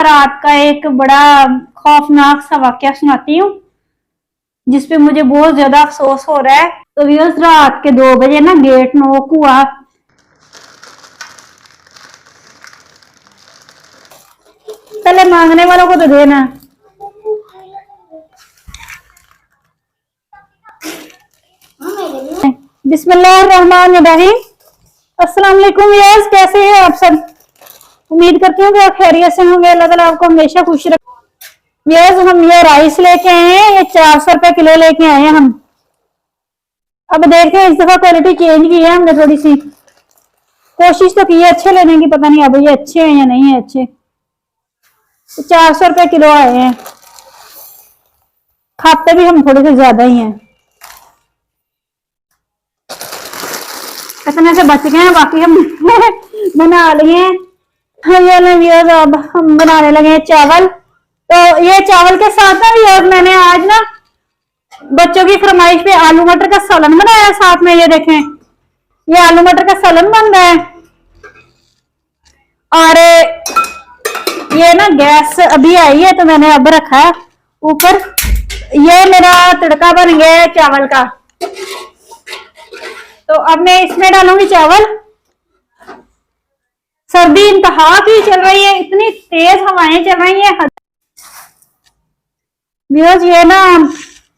रात का एक बड़ा खौफनाक सा वाकया सुनाती हूँ जिसपे मुझे बहुत ज्यादा अफसोस हो रहा है। तो व्यूअर्स, रात के 2 बजे ना गेट नॉक हुआ। पहले मांगने वालों को तो देना। बिस्मिल्लाहिर्रहमानिर्रहीम। अस्सलाम वालेकुम व्यूअर्स, कैसे हैं आप सब? उम्मीद करती हूँ कि आप खैरियत से होंगे। अल्लाह ताला आपको हमेशा खुश रखे। व्यूअर्स, हम ये राइस लेके आए हैं, ये 400 रुपए किलो लेके आए हैं हम। अब देखते हैं, इस दफा क्वालिटी चेंज की है हमने थोड़ी सी। कोशिश तो की है अच्छे लेने की, पता नहीं अब ये अच्छे हैं या नहीं है अच्छे। तो 400 रुपए किलो आए हैं। खाते भी हम थोड़े से ज्यादा ही हैं, इतने से बच गए हैं, बाकी हम बना लिए। अब हम बनाने लगे हैं चावल। तो ये चावल के साथ ना व्यूअर्स, मैंने आज ना बच्चों की फरमाइश पे आलू मटर का सालन बनाया साथ में। ये देखें, ये आलू मटर का सालन बन रहा है। और ये ना गैस अभी आई है तो मैंने अब रखा है ऊपर। ये मेरा तड़का बन गया है चावल का। तो अब मैं इसमें डालूंगी चावल। सर्दी इंतहा की चल रही है, इतनी तेज हवाएं चल रही है। व्यूअर्स, ये ना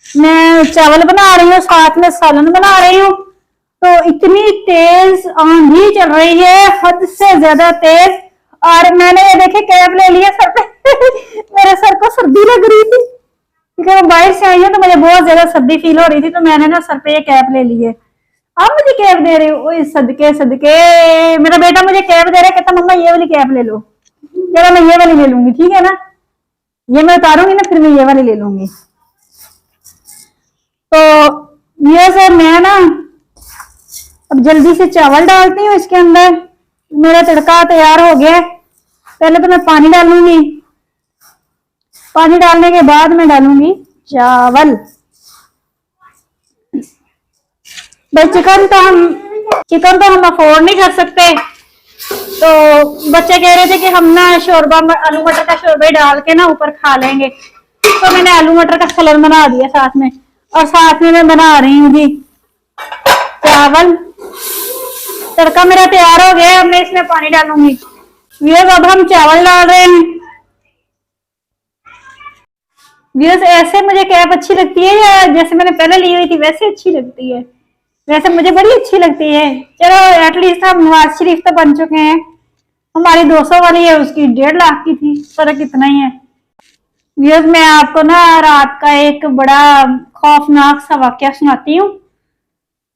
मैं चावल बना रही हूँ, साथ में सालन बना रही हूँ। तो इतनी तेज आंधी चल रही है, हद से ज्यादा तेज। और मैंने ये देखे कैप ले लिया सर पे मेरे सर को सर्दी लग रही थी क्योंकि मैं बाहर से आई हूँ, तो मुझे बहुत ज्यादा सर्दी फील हो रही थी। तो मैंने ना सर पे ये कैप ले ली है। अब मुझे कैप दे रही हूँ, सदके सदके। मेरा बेटा मुझे कैप दे रहा है, कहता मम्मा ये वाली कैप ले लो। चलो मैं ये वाली ले लूंगी, ठीक है ना। ये मैं उतारूंगी ना, फिर मैं ये वाली ले लूंगी। तो ये सर, मैं ना अब जल्दी से चावल डालती हूँ इसके अंदर। मेरा तड़का तैयार हो गया है। पहले तो मैं पानी डालूंगी, पानी डालने के बाद मैं डालूंगी चावल। भाई चिकन तो हम अफोर्ड नहीं कर सकते। तो बच्चे कह रहे थे कि हम ना शोरबा, आलू मटर का शोरबा डाल के ना ऊपर खा लेंगे। तो मैंने आलू मटर का सलन बना दिया साथ में। और साथ में मैं बना रही हूँ जी चावल। तड़का मेरा तैयार हो गया, अब मैं इसमें पानी डालूंगी। व्यूअर्स, अब हम चावल डाल रहे हैं। व्यूअर्स, ऐसे मुझे कैप अच्छी लगती है या जैसे मैंने पहले ली हुई थी वैसे अच्छी लगती है? वैसे मुझे बड़ी अच्छी लगती है। चलो एटलीस्ट हम नवाज शरीफ तो बन चुके हैं। हमारी 200 वाली है, उसकी 1.5 लाख की थी, फर्क इतना ही है। व्यूअर्स, मैं आपको ना रात का एक बड़ा खौफनाक सा वाकया सुनाती हूँ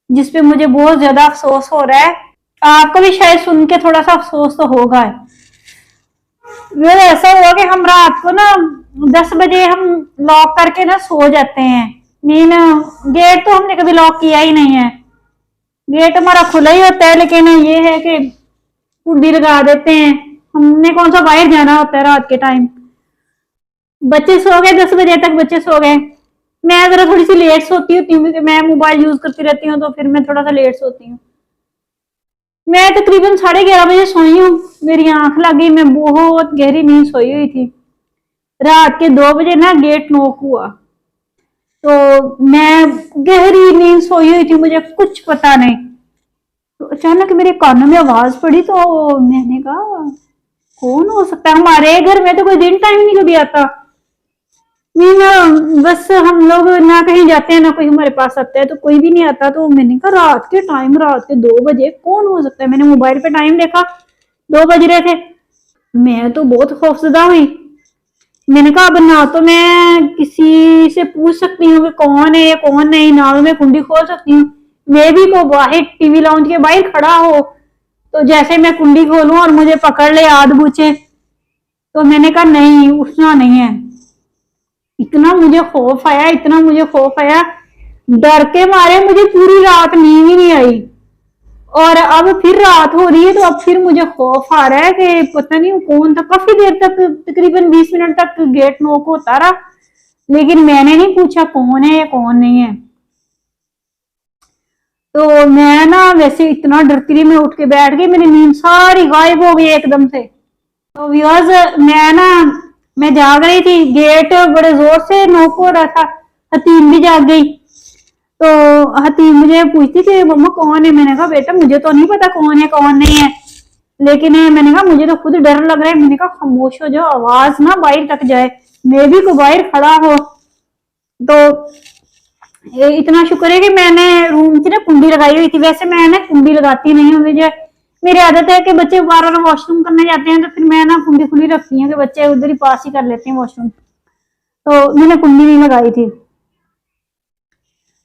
जिसपे मुझे बहुत ज्यादा अफसोस हो रहा है। आपको भी शायद सुन के थोड़ा सा अफसोस तो होगा। ऐसा हुआ कि हम रात को ना 10 बजे हम लॉक करके ना सो जाते हैं। मीन गेट तो हमने कभी लॉक किया ही नहीं है, गेट हमारा खुला ही होता है। लेकिन ये है कि कुंडी लगा देते हैं। हमने कौन सा बाहर जाना होता है रात के टाइम। बच्चे सो गए, 10 बजे तक बच्चे सो गए। मैं जरा थोड़ी सी लेट सोती होती हूँ क्योंकि मैं मोबाइल यूज करती रहती हूँ, तो फिर मैं थोड़ा सा लेट सोती हूँ। मैं तकरीबन 11:30 बजे सोई हूँ, मेरी आंख लग गई। मैं बहुत गहरी नींद सोई हुई थी। रात के 2 बजे ना गेट नॉक हुआ। तो मैं गहरी नींद सोई हुई थी, मुझे कुछ पता नहीं। तो अचानक मेरे कानों में आवाज पड़ी, तो मैंने कहा कौन हो सकता है। हमारे घर में तो कोई दिन टाइम नहीं कभी आता। नहीं ना, बस हम लोग ना कहीं जाते हैं ना कोई हमारे पास आता है, तो कोई भी नहीं आता। तो मैंने कहा रात के 2 बजे कौन हो सकता है। मैंने मोबाइल पे टाइम देखा, 2 बज रहे थे। मैं तो बहुत खौफजदा हुई। मैंने कहा अब ना तो मैं किसी से पूछ सकती हूँ कि कौन है या कौन नहीं, ना मैं कुंडी खोल सकती हूँ। मे भी को बाहर टीवी लाउंज के बाहर खड़ा हो, तो जैसे मैं कुंडी खोलूं और मुझे पकड़ ले आद बूचे। तो मैंने कहा नहीं, उठना नहीं है। इतना मुझे खौफ आया, इतना मुझे खौफ आया, डर के मारे मुझे पूरी रात नींद ही नहीं आई। और अब फिर रात हो रही है, तो अब फिर मुझे खौफ आ रहा है कि पता नहीं कौन था। काफी देर तक, तकरीबन 20 मिनट तक गेट नॉक होता रहा, लेकिन मैंने नहीं पूछा कौन है या कौन नहीं है। तो मैं ना वैसे इतना डरती रही, मैं उठ के बैठ गई, मेरी नींद सारी गायब हो गई एकदम से। तो व्यूअर्स मैं जाग रही थी, गेट बड़े जोर से नॉक हो रहा था। हतीम भी जाग गई। तो हतीम मुझे पूछती थी मम्मा कौन है। मैंने कहा बेटा मुझे तो नहीं पता कौन है कौन नहीं है, लेकिन मैंने कहा मुझे तो खुद डर लग रहा है। मैंने कहा खामोश हो जाओ, आवाज ना बाहर तक जाए, मैं भी को बाहर खड़ा हो। तो इतना शुक्र है कि मैंने रूम की ना कुंडी लगाई हुई थी। वैसे मैं ना कुंडी लगाती नहीं हूँ, मुझे मेरी आदत है कि बच्चे बार बार वॉशरूम करने जाते हैं तो फिर मैं ना कुंडी खुली रखती हूँ कि बच्चे उधर ही पास ही कर लेते हैं वॉशरूम। तो मैंने कुंडी नहीं लगाई थी।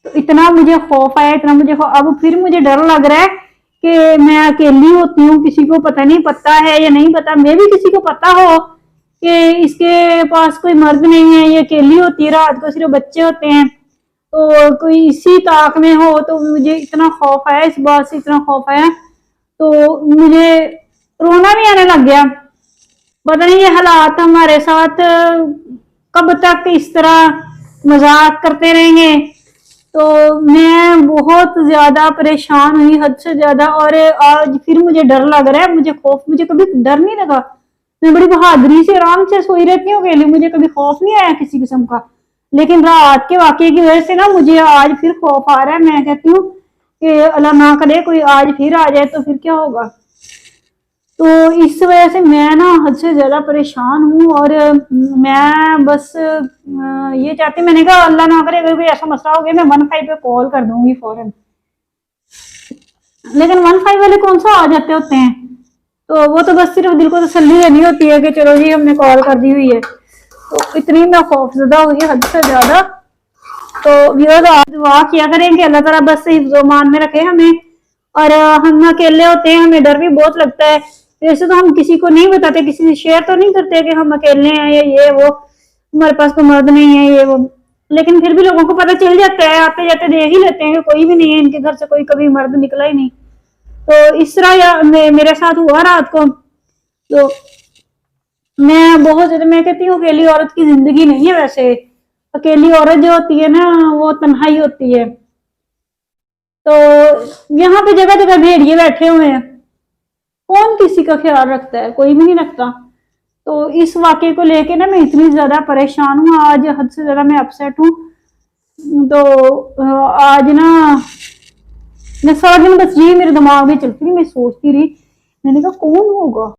तो इतना मुझे खौफ आया, इतना मुझे खौफ, अब फिर मुझे डर लग रहा है कि मैं अकेली होती हूँ, किसी को पता नहीं, पता है या नहीं पता, मैं भी किसी को पता हो कि इसके पास कोई मर्द नहीं है, ये अकेली होती है, रात को सिर्फ बच्चे होते हैं, तो कोई इसी ताक में हो। तो मुझे इतना खौफ आया, इस बात से इतना खौफ आया, तो मुझे रोना भी आने लग गया। पता नहीं ये हालात हमारे साथ कब तक इस तरह मजाक करते रहेंगे। तो मैं बहुत ज्यादा परेशान हुई, हद से ज्यादा। और आज फिर मुझे डर लग रहा है, मुझे खौफ, मुझे कभी डर नहीं लगा। मैं बड़ी बहादुरी से आराम से सोई रहती हूँ अकेली, मुझे कभी खौफ नहीं आया किसी किस्म का। लेकिन रात के वाकये की वजह से ना मुझे आज फिर खौफ आ रहा है। मैं कहती हूँ कि अल्लाह ना करे कोई आज फिर आ जाए तो फिर क्या होगा। तो इस वजह से मैं ना हद से ज्यादा परेशान हूँ। और मैं बस ये चाहती, मैंने कहा अल्लाह ना करे अगर कोई ऐसा मसला हो गया मैं 15 पे कॉल कर दूंगी फौरन। लेकिन 15 वाले कौन सा आ जाते होते हैं, तो वो तो बस सिर्फ दिल को तसल्ली देनी होती है कि चलो जी हमने कॉल कर दी हुई है। तो इतनी मैं खौफजदा हुई हद से ज्यादा। तो व्यूअर्स आप दुआ किया करें कि अल्लाह ताला बस हिफ्ज़-ओ-मान में रखे हमें। और हम अकेले होते हैं, हमें डर भी बहुत लगता है। वैसे तो हम किसी को नहीं बताते, किसी से शेयर तो नहीं करते कि हम अकेले हैं या ये वो, हमारे पास कोई मर्द नहीं है ये वो। लेकिन फिर भी लोगों को पता चल जाता है, आते जाते देख ही लेते हैं कि कोई भी नहीं है इनके घर से, कोई कभी मर्द निकला ही नहीं। तो इस तरह मेरे साथ हुआ रात को। तो मैं बहुत ज्यादा, मैं कहती हूँ अकेली औरत की जिंदगी नहीं है। वैसे अकेली औरत जो होती है ना वो तन्हाई होती है। तो यहाँ पे जगह जगह भेड़िए बैठे हुए हैं, कौन किसी का ख्याल रखता है, कोई भी नहीं रखता। तो इस वाक्य को लेके ना मैं इतनी ज्यादा परेशान हूँ, आज हद से ज्यादा मैं अपसेट हूँ। तो आज ना मैं सारा दिन बस यही मेरे दिमाग में चलती रही, मैं सोचती रही, मैंने कहा कौन होगा।